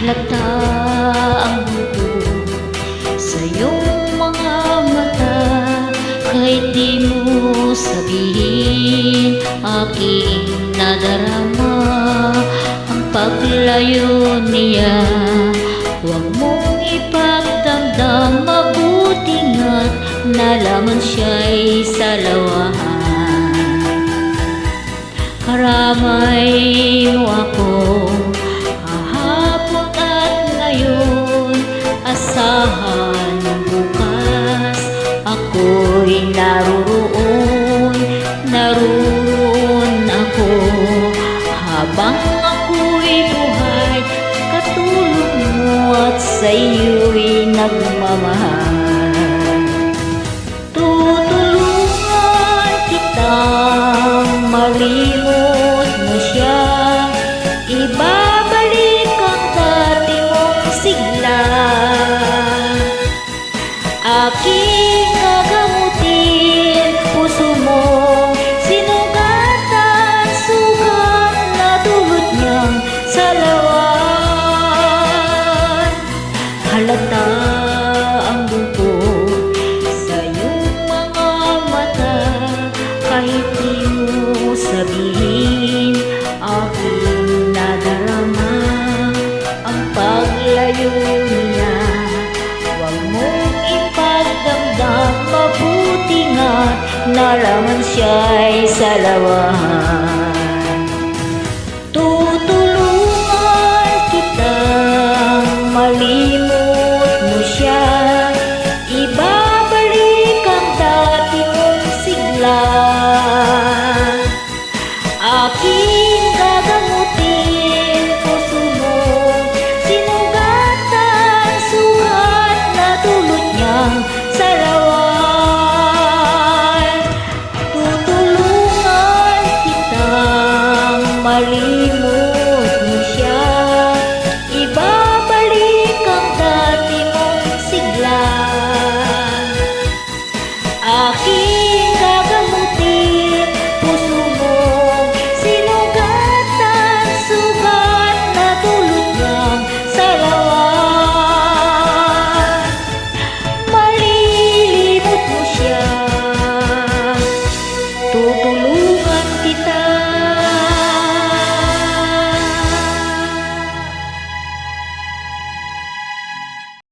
Halata ang buko sa iyong mga mata, kahit di mo sabihin, aking nadarama ang paglayo niya. Huwag mong ipagdamdam, mabuti nga't nalaman siya'y salawahan. Karamay mo ako kahapon at ngayon, asahan bukas ako'y naroon ako. Habang ako'y buhay, katulong mo at sa'yo'y nagmamahal. Tutulungan kitang malimot mo siya, ibabalik ang dati mong sigla. Aking gagamutin puso mo, sinugatan, sugat na dulot niyang salawan. Halata ang buko sa iyong mga mata, kahit di mo sabihin, aking nadarama ang paglayo niya. Huwag mong ipagdamdam, mabuti nga't nalaman siya'y salawahan. Tutulungan kitang malimot mo siya, ibabalik ang dati mong sigla.